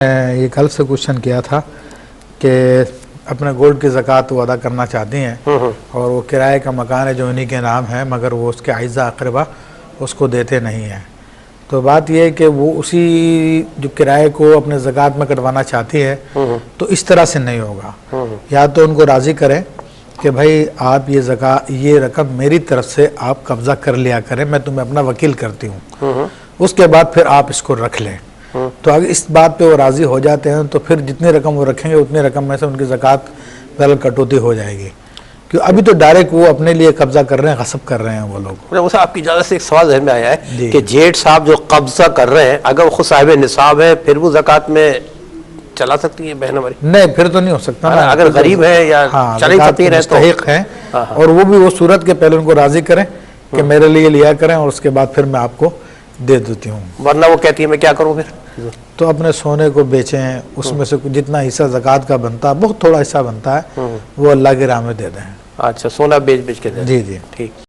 ये कल से क्वेश्चन किया था कि अपने गोल्ड की ज़कात वो अदा करना चाहती हैं और वो किराए का मकान है जो उन्हीं के नाम है, मगर वो उसके आइज़ा अक़रबा उसको देते नहीं हैं। तो बात ये है कि वो उसी जो किराए को अपने ज़कात में कटवाना चाहती है, तो इस तरह से नहीं होगा। या तो उनको राज़ी करें कि भाई आप ये रकम मेरी तरफ से आप कब्ज़ा कर लिया करें, मैं तुम्हें अपना वकील करती हूँ, उसके बाद फिर आप इसको रख लें। तो अगर इस बात पे वो राज़ी हो जाते हैं तो फिर जितनी रकम वो रखेंगे उतनी रकम में से उनकी ज़कात पहले कटौती हो जाएगी, क्योंकि अभी तो डायरेक्ट वो अपने लिए कब्जा कर रहे हैं, गसब कर रहे हैं वो लोग। उसे आपकी इजाज़त से एक सवाल ज़हन में आया है कि जेठ साहब जो कब्जा कर रहे हैं, अगर वो खुद साहिब निसाब है फिर वो ज़कात में चला सकती है बहन हमारी? नहीं, फिर तो नहीं हो सकता ना। अगर गरीब है या चल ही सकती है मुस्तहिक है, और वो भी वो सूरत के पहले उनको राज़ी करें कि मेरे लिए लिया करें और उसके बाद फिर मैं आपको दे देती हूँ। वरना वो कहती है मैं क्या करूँ फिर? तो अपने सोने को बेचें, उसमें से जितना हिस्सा ज़कात का बनता है, बहुत थोड़ा हिस्सा बनता है, वो अल्लाह की राह में दे दें। अच्छा, सोना बेच के दे। जी जी, ठीक।